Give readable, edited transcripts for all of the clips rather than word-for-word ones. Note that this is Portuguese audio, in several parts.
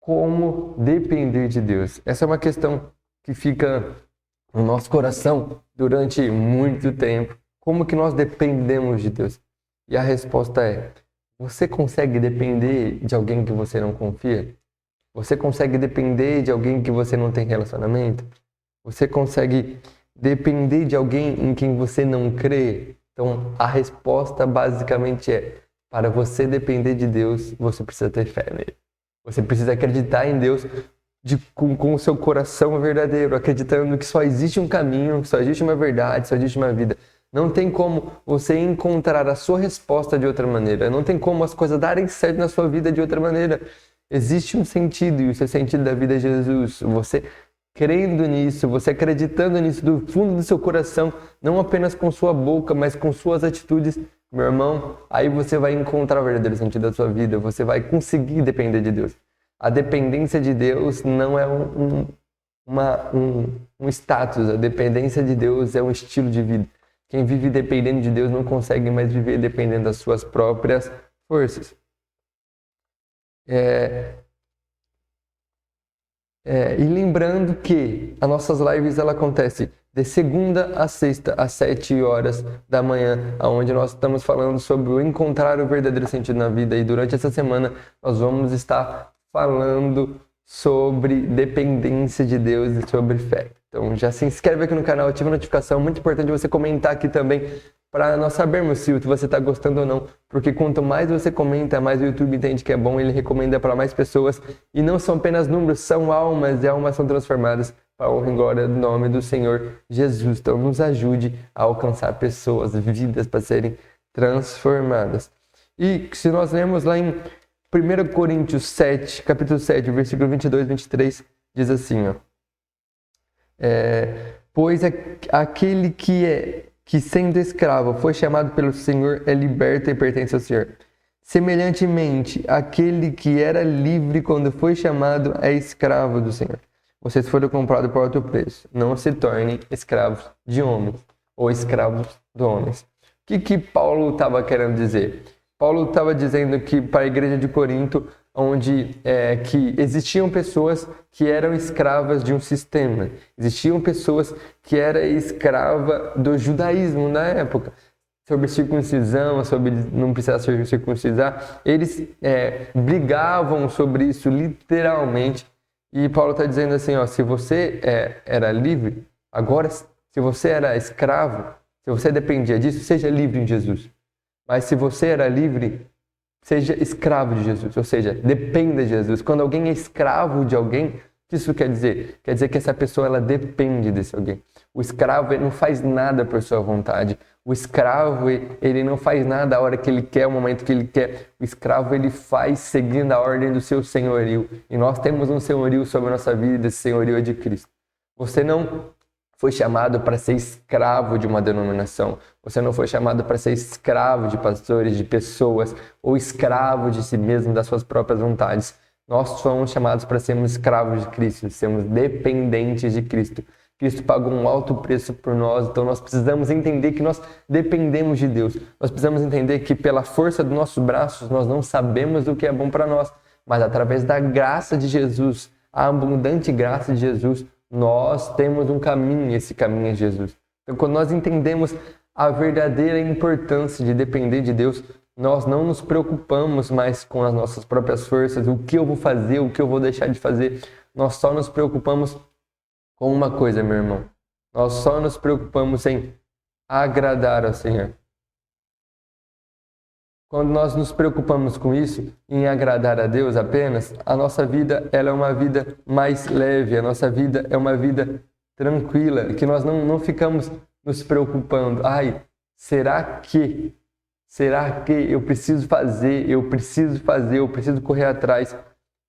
como depender de Deus? Essa é uma questão que fica no nosso coração durante muito tempo. Como que nós dependemos de Deus? E a resposta é: você consegue depender de alguém que você não confia? Você consegue depender de alguém que você não tem relacionamento? Você consegue depender de alguém em quem você não crê? Então, a resposta basicamente é: para você depender de Deus, você precisa ter fé nele. Você precisa acreditar em Deus com o seu coração verdadeiro, acreditando que só existe um caminho, só existe uma verdade, só existe uma vida. Não tem como você encontrar a sua resposta de outra maneira. Não tem como as coisas darem certo na sua vida de outra maneira. Existe um sentido, e o seu sentido da vida é Jesus. Você crendo nisso, você acreditando nisso do fundo do seu coração, não apenas com sua boca, mas com suas atitudes, meu irmão, aí você vai encontrar o verdadeiro sentido da sua vida, você vai conseguir depender de Deus. A dependência de Deus não é um status, a dependência de Deus é um estilo de vida. Quem vive dependendo de Deus não consegue mais viver dependendo das suas próprias forças. E lembrando que as nossas lives ela acontece de segunda a sexta, às 7 horas da manhã, onde nós estamos falando sobre o encontrar o verdadeiro sentido na vida. E durante essa semana nós vamos estar falando sobre dependência de Deus e sobre fé. Então já se inscreve aqui no canal, ativa a notificação. Muito importante você comentar aqui também para nós sabermos se você está gostando ou não. Porque quanto mais você comenta, mais o YouTube entende que é bom, ele recomenda para mais pessoas. E não são apenas números, são almas, e almas são transformadas para a honra e glória do nome do Senhor Jesus. Então nos ajude a alcançar pessoas, vidas para serem transformadas. E se nós lemos lá em 1 Coríntios 7, capítulo 7, versículo 22 e 23, diz assim, ó. Pois aquele que sendo escravo foi chamado pelo Senhor é liberto e pertence ao Senhor. Semelhantemente, aquele que era livre quando foi chamado é escravo do Senhor. Vocês foram comprados por alto preço. Não se tornem escravos de homens ou escravos de homens. O que Paulo estava querendo dizer? Paulo estava dizendo que para a igreja de Corinto, onde que existiam pessoas que eram escravas de um sistema, existiam pessoas que eram escravas do judaísmo na época, sobre circuncisão, sobre não precisar se circuncidar, eles brigavam sobre isso literalmente, e Paulo está dizendo assim, ó, se você era livre, agora se você era escravo, se você dependia disso, seja livre em Jesus. Mas se você era livre, seja escravo de Jesus, ou seja, dependa de Jesus. Quando alguém é escravo de alguém, o que isso quer dizer? Quer dizer que essa pessoa ela depende desse alguém. O escravo ele não faz nada por sua vontade. O escravo ele não faz nada a hora que ele quer, o momento que ele quer. O escravo ele faz seguindo a ordem do seu senhorio. E nós temos um senhorio sobre a nossa vida, esse senhorio é de Cristo. Você não foi chamado para ser escravo de uma denominação. Você não foi chamado para ser escravo de pastores, de pessoas, ou escravo de si mesmo, das suas próprias vontades. Nós fomos chamados para sermos escravos de Cristo, sermos dependentes de Cristo. Cristo pagou um alto preço por nós, então nós precisamos entender que nós dependemos de Deus. Nós precisamos entender que pela força dos nossos braços nós não sabemos o que é bom para nós, mas através da graça de Jesus, a abundante graça de Jesus, nós temos um caminho, e esse caminho é Jesus. Então, quando nós entendemos a verdadeira importância de depender de Deus, nós não nos preocupamos mais com as nossas próprias forças, o que eu vou fazer, o que eu vou deixar de fazer. Nós só nos preocupamos com uma coisa, meu irmão. Nós só nos preocupamos em agradar ao Senhor. Quando nós nos preocupamos com isso, em agradar a Deus apenas, a nossa vida ela é uma vida mais leve, a nossa vida é uma vida tranquila, que nós não ficamos nos preocupando. Ai, será que eu preciso fazer, eu preciso correr atrás?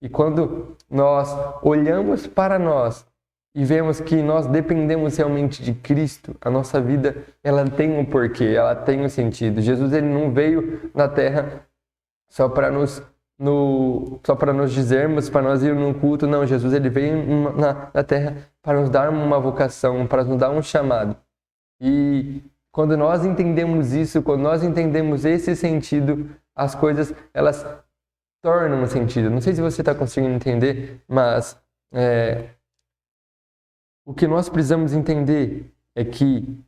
E quando nós olhamos para nós e vemos que nós dependemos realmente de Cristo, a nossa vida ela tem um porquê, ela tem um sentido. Jesus ele não veio na Terra só para nos dizermos, para nós irmos num culto. Não, Jesus ele veio na Terra para nos dar uma vocação, para nos dar um chamado. E quando nós entendemos isso, quando nós entendemos esse sentido, as coisas elas torna um sentido. Não sei se você está conseguindo entender, mas o que nós precisamos entender é que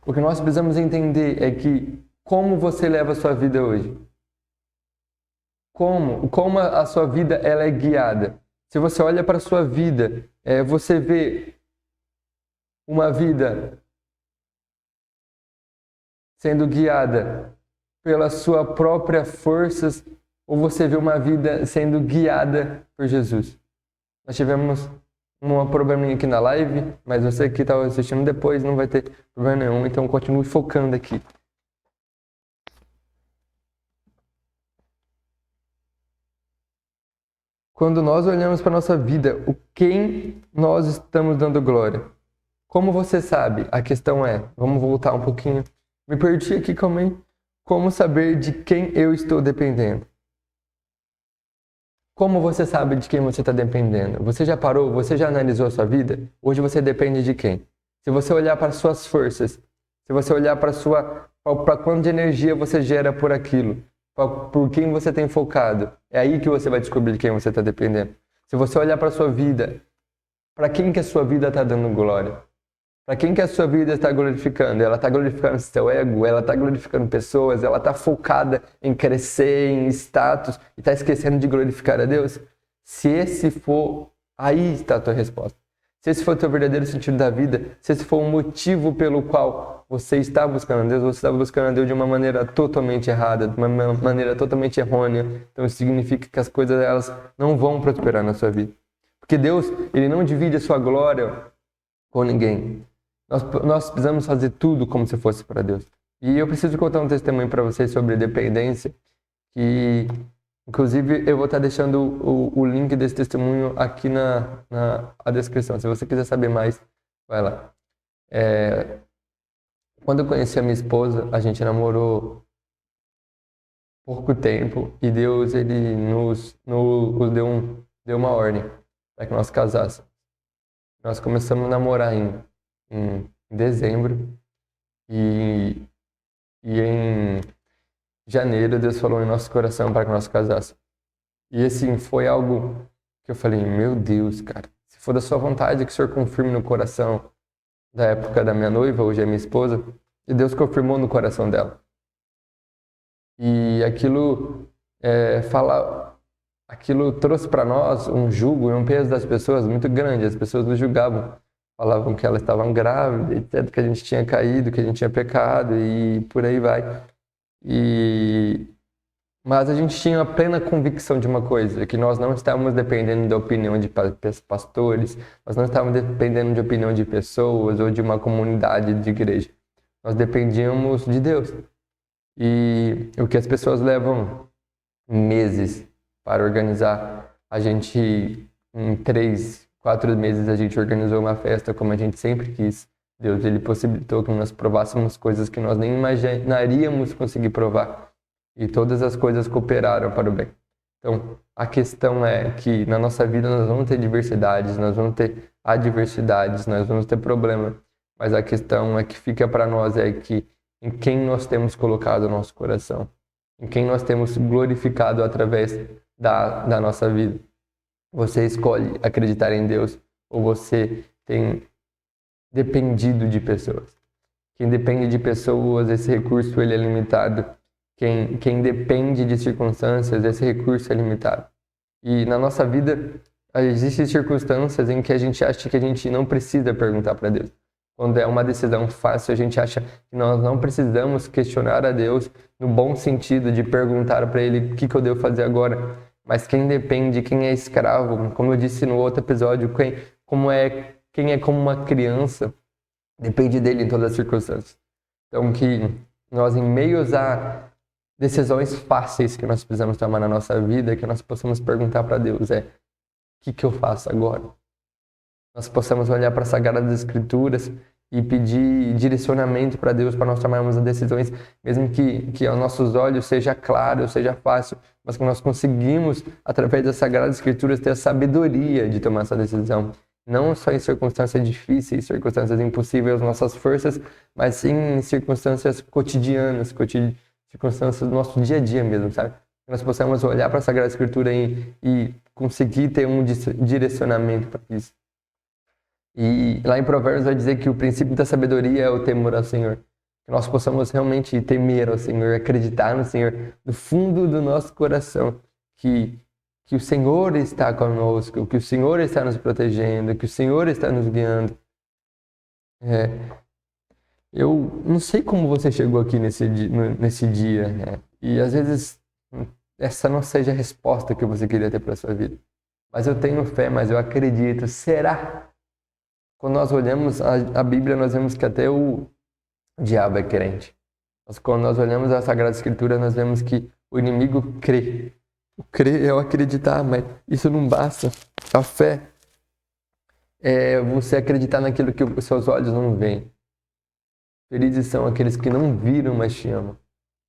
o que nós precisamos entender é que como você leva a sua vida hoje. Como a sua vida ela é guiada. Se você olha para a sua vida, você vê uma vida sendo guiada pelas suas próprias forças ou você vê uma vida sendo guiada por Jesus. Nós tivemos um probleminha aqui na live, mas você que está assistindo depois não vai ter problema nenhum, então continue focando aqui. Quando nós olhamos para a nossa vida, quem nós estamos dando glória? Como você sabe? A questão vamos voltar um pouquinho. Me perdi aqui também. Como saber de quem eu estou dependendo? Como você sabe de quem você está dependendo? Você já parou? Você já analisou a sua vida? Hoje você depende de quem? Se você olhar para as suas forças, se você olhar para quanto de energia você gera por aquilo, por quem você tem focado, é aí que você vai descobrir de quem você está dependendo. Se você olhar para a sua vida, para quem que a sua vida está dando glória? Para quem que a sua vida está glorificando? Ela está glorificando seu ego, ela está glorificando pessoas, ela está focada em crescer, em status e está esquecendo de glorificar a Deus? Se esse for, aí está a tua resposta. Se esse for o teu verdadeiro sentido da vida, se esse for o motivo pelo qual você está buscando a Deus, você está buscando a Deus de uma maneira totalmente errada, de uma maneira totalmente errônea. Então isso significa que as coisas elas não vão prosperar na sua vida. Porque Deus, Ele não divide a sua glória com ninguém. Nós precisamos fazer tudo como se fosse para Deus. E eu preciso contar um testemunho para vocês sobre dependência, que inclusive eu vou estar deixando o link desse testemunho aqui na descrição. Se você quiser saber mais, vai lá. Quando eu conheci a minha esposa, a gente namorou pouco tempo e Deus ele nos deu uma ordem para que nós casássemos. Nós começamos a namorar em dezembro e em janeiro Deus falou em nosso coração para que nós casássemos. E assim, foi algo que eu falei, meu Deus, cara, se for da sua vontade que o Senhor confirme no coração da época da minha noiva, hoje é minha esposa, e Deus confirmou no coração dela. E aquilo aquilo trouxe para nós um jugo e um peso das pessoas muito grande. As pessoas nos julgavam. Falavam que elas estavam grávidas, etc., que a gente tinha caído, que a gente tinha pecado e por aí vai. Mas a gente tinha a plena convicção de uma coisa, que nós não estávamos dependendo da opinião de pastores, nós não estávamos dependendo de opinião de pessoas ou de uma comunidade de igreja. Nós dependíamos de Deus. E o que as pessoas levam meses para organizar, a gente em 4 meses a gente organizou uma festa como a gente sempre quis. Deus ele possibilitou que nós provássemos coisas que nós nem imaginaríamos conseguir provar. E todas as coisas cooperaram para o bem. Então, a questão é que na nossa vida nós vamos ter diversidades, nós vamos ter adversidades, nós vamos ter problemas. Mas a questão é que fica para nós que em quem nós temos colocado o nosso coração, em quem nós temos glorificado através da nossa vida. Você escolhe acreditar em Deus ou você tem dependido de pessoas? Quem depende de pessoas, esse recurso ele é limitado. Quem depende de circunstâncias, esse recurso é limitado. E na nossa vida, existem circunstâncias em que a gente acha que a gente não precisa perguntar para Deus. Quando é uma decisão fácil, a gente acha que nós não precisamos questionar a Deus no bom sentido de perguntar para Ele o que eu devo fazer agora. Mas quem depende, quem é escravo, como eu disse no outro episódio, quem é como uma criança, depende dele em todas as circunstâncias. Então que nós, em meio a decisões fáceis que nós precisamos tomar na nossa vida, que nós possamos perguntar para Deus o que eu faço agora? Nós possamos olhar para as Sagradas Escrituras e pedir direcionamento para Deus para nós tomarmos as decisões, mesmo que aos nossos olhos seja claro, seja fácil, mas que nós conseguimos, através das Sagradas Escrituras, ter a sabedoria de tomar essa decisão. não só em circunstâncias difíceis, circunstâncias impossíveis às nossas forças, mas sim em circunstâncias cotidianas, circunstâncias do nosso dia a dia mesmo, sabe? Que nós possamos olhar para a Sagrada Escritura e conseguir ter um direcionamento para isso. E lá em Provérbios vai dizer que o princípio da sabedoria é o temor ao Senhor. Que nós possamos realmente temer ao Senhor, acreditar no Senhor, do fundo do nosso coração, que o Senhor está conosco, que o Senhor está nos protegendo, que o Senhor está nos guiando. Eu não sei como você chegou aqui nesse dia, né? E às vezes essa não seja a resposta que você queria ter para a sua vida. Mas eu tenho fé, mas eu acredito. Será? Quando nós olhamos a Bíblia, nós vemos que até o diabo é crente. Quando nós olhamos a Sagrada Escritura, nós vemos que o inimigo crê. O crer é o acreditar, mas isso não basta. A fé é você acreditar naquilo que os seus olhos não veem. Felizes são aqueles que não viram, mas te amam.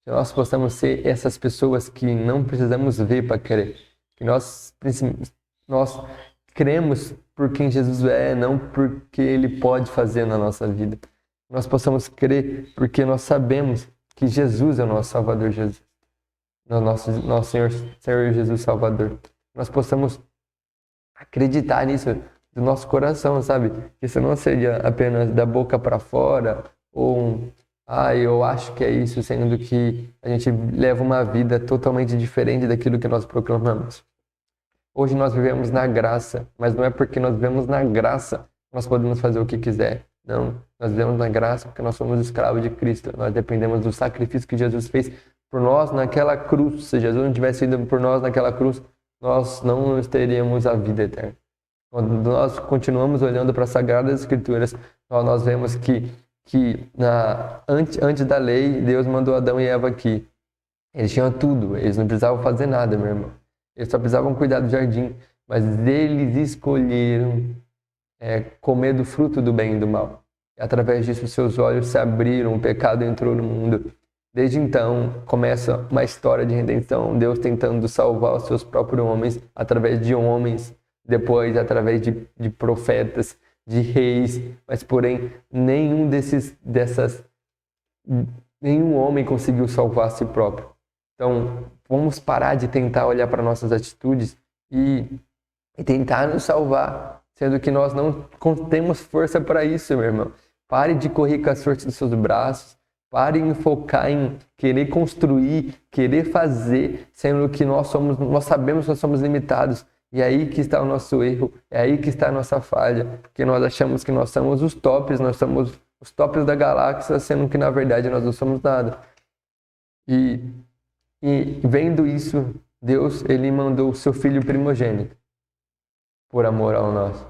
Que nós possamos ser essas pessoas que não precisamos ver para crer. Que nós cremos por quem Jesus é, não porque Ele pode fazer na nossa vida. Nós possamos crer porque nós sabemos que Jesus é o nosso Salvador Jesus. Nosso Senhor Jesus Salvador. Nós possamos acreditar nisso do nosso coração, sabe? Que isso não seja apenas da boca para fora ou eu acho que é isso, sendo que a gente leva uma vida totalmente diferente daquilo que nós proclamamos. Hoje nós vivemos na graça, mas não é porque nós vivemos na graça que nós podemos fazer o que quiser. Não, nós vivemos na graça porque nós somos escravos de Cristo. Nós dependemos do sacrifício que Jesus fez por nós naquela cruz. Se Jesus não tivesse ido por nós naquela cruz, nós não teríamos a vida eterna. Quando nós continuamos olhando para as Sagradas Escrituras, nós vemos que antes da lei, Deus mandou Adão e Eva aqui. Eles tinham tudo, eles não precisavam fazer nada, meu irmão. Eles só precisavam cuidar do jardim, mas eles escolheram comer do fruto do bem e do mal. E através disso, seus olhos se abriram, o pecado entrou no mundo. Desde então, começa uma história de redenção, Deus tentando salvar os seus próprios homens, através de homens, depois através de profetas, de reis, mas porém, nenhum homem conseguiu salvar a si próprio. Então, vamos parar de tentar olhar para nossas atitudes e tentar nos salvar, sendo que nós não temos força para isso, meu irmão. Pare de correr com as forças dos seus braços, pare de focar em querer construir, querer fazer, sendo que nós sabemos que nós somos limitados. E é aí que está o nosso erro, é aí que está a nossa falha, porque nós achamos que nós somos os tops, nós somos os tops da galáxia, sendo que na verdade nós não somos nada. E vendo isso, Deus, Ele mandou o seu Filho primogênito, por amor ao nosso.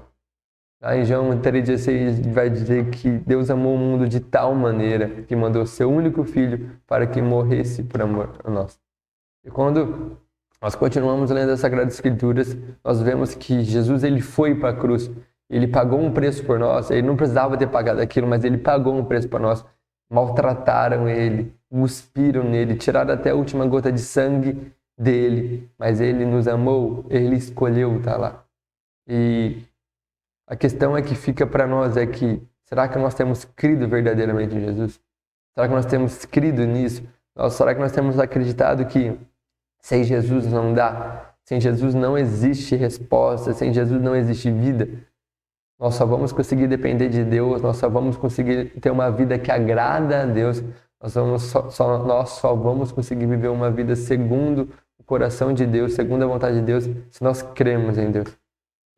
Lá em João 3,16 vai dizer que Deus amou o mundo de tal maneira que mandou o seu único Filho para que morresse por amor a nós. E quando nós continuamos lendo as Sagradas Escrituras, nós vemos que Jesus ele foi para a cruz, ele pagou um preço por nós, ele não precisava ter pagado aquilo, mas ele pagou um preço para nós. Maltrataram ele, cuspiram nele, tiraram até a última gota de sangue dele, mas ele nos amou, ele escolheu estar lá. E a questão é que fica para nós é que, será que nós temos crido verdadeiramente em Jesus? Será que nós temos crido nisso? Será que nós temos acreditado que sem Jesus não dá? Sem Jesus não existe resposta, sem Jesus não existe vida. Nós só vamos conseguir depender de Deus, nós só vamos conseguir ter uma vida que agrada a Deus, nós só vamos conseguir viver uma vida segundo o coração de Deus, segundo a vontade de Deus, se nós cremos em Deus.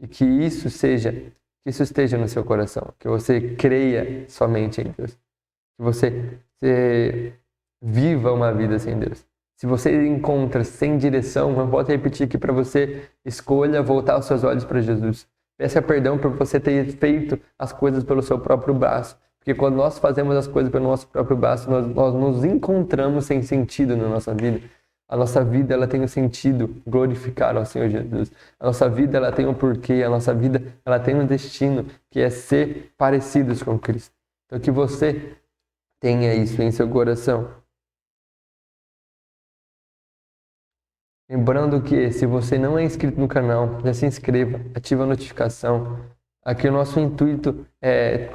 E que isso esteja no seu coração, que você creia somente em Deus, que você viva uma vida sem Deus. Se você encontra sem direção, eu posso repetir aqui para você, escolha voltar os seus olhos para Jesus. Peça perdão por você ter feito as coisas pelo seu próprio braço. Porque quando nós fazemos as coisas pelo nosso próprio braço, nós nos encontramos sem sentido na nossa vida. A nossa vida ela tem um sentido, glorificar ao Senhor Jesus. A nossa vida ela tem um porquê, a nossa vida ela tem um destino, que é ser parecidos com Cristo. Então que você tenha isso em seu coração. Lembrando que se você não é inscrito no canal, já se inscreva, ativa a notificação, Aqui o nosso intuito é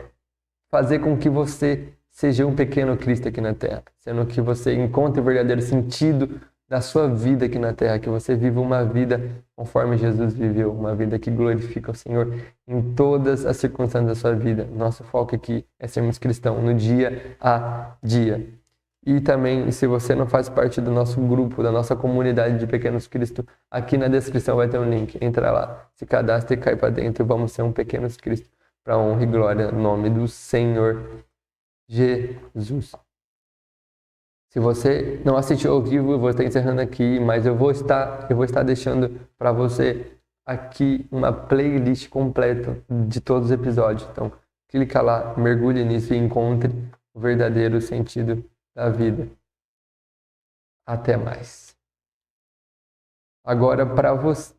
fazer com que você seja um pequeno Cristo aqui na Terra, sendo que você encontre o verdadeiro sentido da sua vida aqui na Terra, que você viva uma vida conforme Jesus viveu, uma vida que glorifica o Senhor em todas as circunstâncias da sua vida. Nosso foco aqui é sermos cristãos no dia a dia. E também, se você não faz parte do nosso grupo, da nossa comunidade de Pequenos Cristo, aqui na descrição vai ter um link. Entra lá, se cadastra e cai para dentro. Vamos ser um Pequenos Cristo para honra e glória no nome do Senhor Jesus. Se você não assistiu ao vivo, eu vou estar encerrando aqui, mas eu vou estar deixando para você aqui uma playlist completa de todos os episódios. Então, clica lá, mergulhe nisso e encontre o verdadeiro sentido da vida. Até mais. Agora, para você